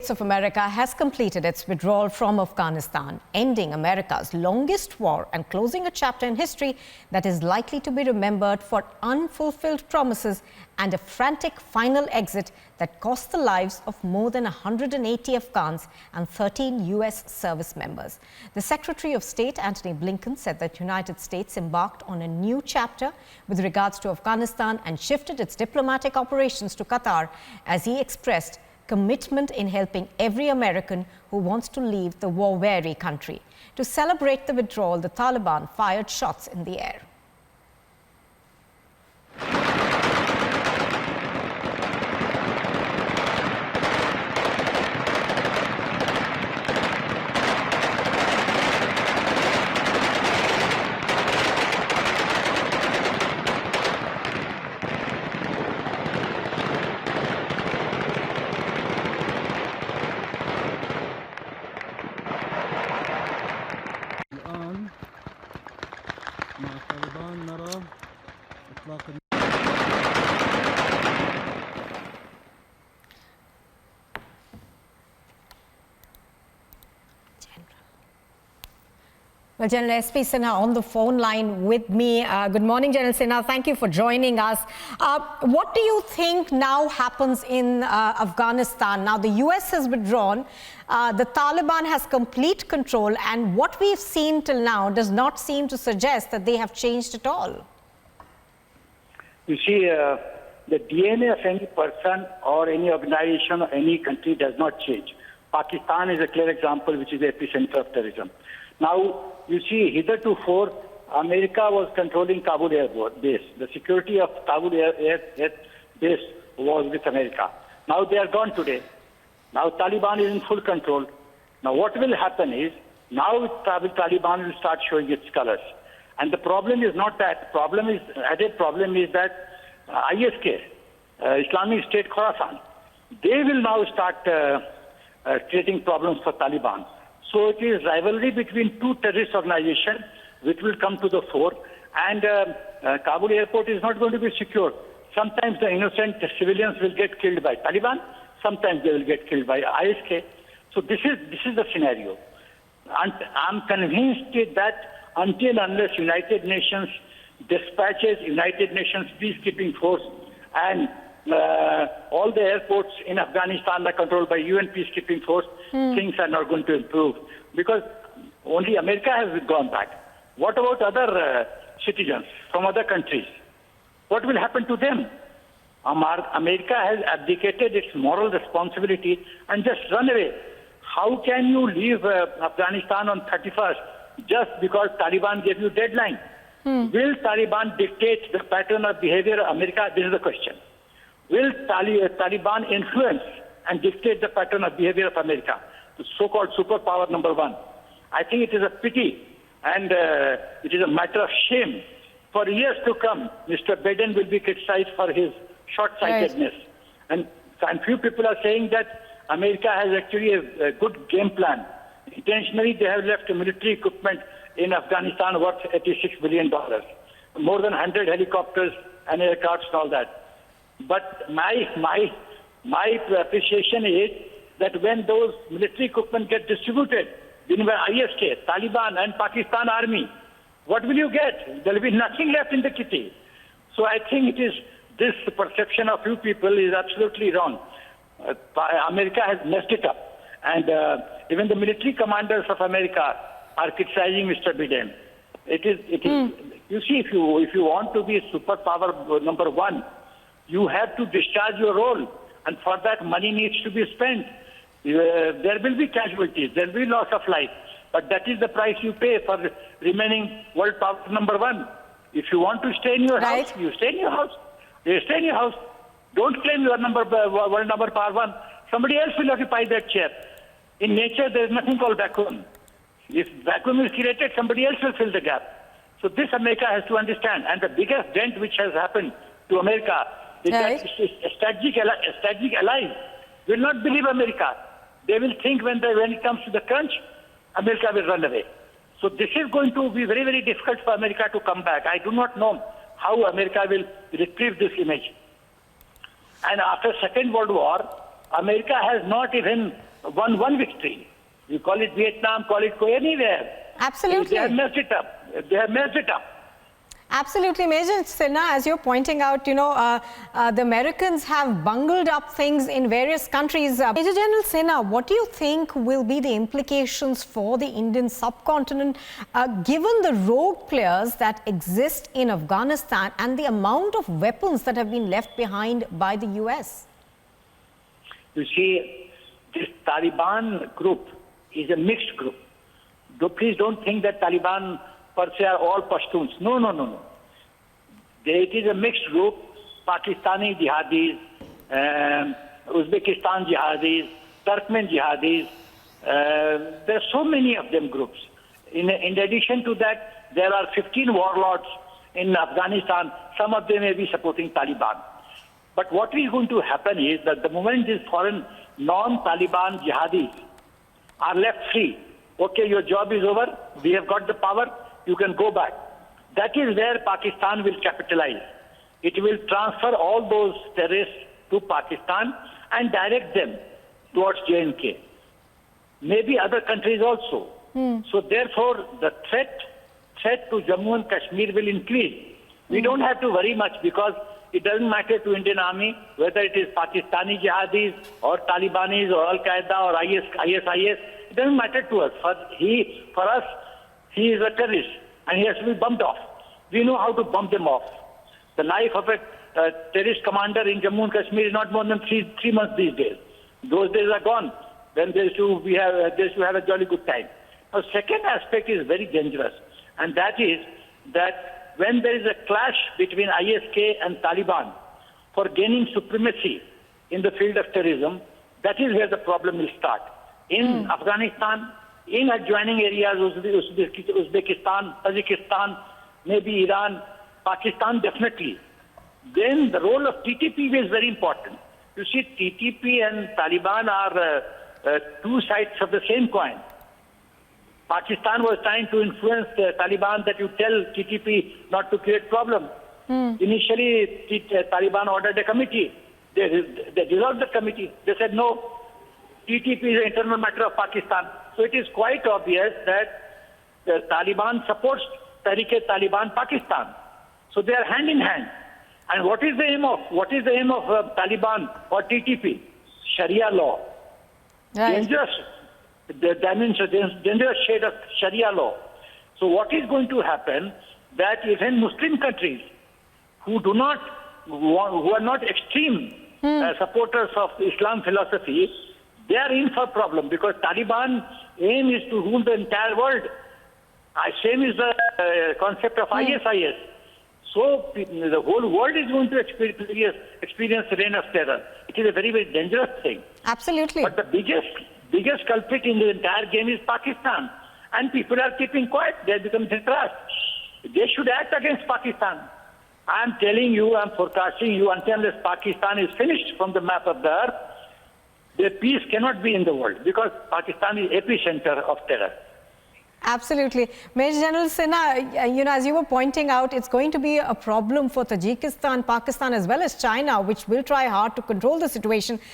States of America has completed its withdrawal from Afghanistan, ending America's longest war and closing a chapter in history that is likely to be remembered for unfulfilled promises and a frantic final exit that cost the lives of more than 180 Afghans and 13 U.S. service members. The Secretary of State, Antony Blinken, said that the United States embarked on a new chapter with regards to Afghanistan and shifted its diplomatic operations to Qatar as he expressed commitment in helping every American who wants to leave the war-weary country. To celebrate the withdrawal, the Taliban fired shots in the air. مع طالبان نرى إطلاق Well, General S.P. Sinha on the phone line with me. Good morning, General Sinha. Thank you for joining us. What do you think now happens in Afghanistan? Now, the U.S. has withdrawn. The Taliban has complete control. And what we've seen till now does not seem to suggest that they have changed at all. You see, the DNA of any person or any organization or any country does not change. Pakistan is a clear example, which is the epicenter of terrorism. Now, you see, hitherto, America was controlling Kabul Air Base. The security of Kabul Air Base was with America. Now they are gone today. Now Taliban is in full control. Now what will happen is, now Taliban will start showing its colors. And the problem is not that. Added problem is that ISK, Islamic State Khorasan, they will now start creating problems for Taliban. So it is rivalry between two terrorist organizations which will come to the fore, and Kabul airport is not going to be secure. Sometimes the innocent civilians will get killed by Taliban, sometimes they will get killed by ISK. So this is the scenario. And I'm convinced that until unless United Nations dispatches United Nations peacekeeping force and all the airports in Afghanistan are controlled by UN peacekeeping force, things are not going to improve because only America has gone back. What about other citizens from other countries? What will happen to them? America has abdicated its moral responsibility and just run away. How can you leave Afghanistan on 31st just because Taliban gave you deadline? Will Taliban dictate the pattern of behavior of America? This is the question. Will Taliban influence and dictate the pattern of behavior of America, the so-called superpower number one? I think it is a pity and it is a matter of shame. For years to come, Mr. Biden will be criticized for his short-sightedness. Right. And few people are saying that America has actually a good game plan. Intentionally, they have left military equipment in Afghanistan worth $86 billion, more than 100 helicopters and aircrafts and all that. But my appreciation is that when those military equipment get distributed in the ISK, Taliban and Pakistan Army, what will you get? There will be nothing left in the kitty. So I think it is this perception of few people is absolutely wrong. America has messed it up. And even the military commanders of America are criticizing Mr. Biden. It is. You see, if you want to be a superpower number one, you have to discharge your role, and for that money needs to be spent. There will be casualties, there will be loss of life, but that is the price you pay for remaining world power number one. If you want to stay in your house, you stay in your house. You stay in your house. Don't claim you are world number power one. Somebody else will occupy that chair. In nature, there is nothing called vacuum. If vacuum is created, somebody else will fill the gap. So this America has to understand. And the biggest dent which has happened to America is that strategic allies will not believe America. They will think when it comes to the crunch, America will run away. So this is going to be very, very difficult for America to come back. I do not know how America will retrieve this image. And after Second World War, America has not even one victory. You call it Vietnam, call it anywhere. Absolutely. They have messed it up. They have messed it up. Absolutely, Major Sinha, as you're pointing out, the Americans have bungled up things in various countries. Major General Sinha, what do you think will be the implications for the Indian subcontinent, given the rogue players that exist in Afghanistan and the amount of weapons that have been left behind by the US? You see, this Taliban group is a mixed group. Please don't think that Taliban per se are all Pashtuns. No. It is a mixed group. Pakistani jihadis, Uzbekistan jihadis, Turkmen jihadis. There are so many of them groups. In addition to that, there are 15 warlords in Afghanistan. Some of them may be supporting Taliban. But what is going to happen is that the moment these foreign non-Taliban jihadis are left free, okay, your job is over, we have got the power, you can go back. That is where Pakistan will capitalize. It will transfer all those terrorists to Pakistan and direct them towards J&K. Maybe other countries also. So therefore, the threat to Jammu and Kashmir will increase. We don't have to worry much because it doesn't matter to Indian Army whether it is Pakistani jihadis or Talibanis or Al-Qaeda or ISIS. It doesn't matter to us. For us, he is a terrorist and he has to be bumped off. We know how to bump them off. The life of a terrorist commander in Jammu and Kashmir is not more than three months these days. Those days are gone. Then they used to have a jolly good time. Now, second aspect is very dangerous, and that is that when there is a clash between ISK and Taliban for gaining supremacy in the field of terrorism, that is where the problem will start. In Afghanistan, in adjoining areas, Uzbekistan, Tajikistan, maybe Iran, Pakistan definitely. Then the role of TTP is very important. You see, TTP and Taliban are two sides of the same coin. Pakistan was trying to influence the Taliban that you tell TTP not to create problem. Initially, Taliban ordered a committee. They dissolved the committee. They said, no, TTP is an internal matter of Pakistan. So it is quite obvious that the Taliban supports Tehrik-e-Taliban Pakistan. So they are hand in hand. And what is the aim of Taliban or TTP? Sharia law. Right. Dangerous shade of Sharia law. So what is going to happen that even Muslim countries who are not extreme supporters of Islam philosophy, they are in for problem because Taliban aim is to rule the entire world. Same is the concept of ISIS. So the whole world is going to experience reign of terror. It is a very, very dangerous thing. Absolutely. But the biggest culprit in the entire game is Pakistan. And people are keeping quiet. They have become distrust. They should act against Pakistan. I am telling you, I am forecasting you, until Pakistan is finished from the map of the earth, the peace cannot be in the world because Pakistan is epicenter of terror. Absolutely. Major General Sinha, as you were pointing out, it's going to be a problem for Tajikistan, Pakistan, as well as China, which will try hard to control the situation.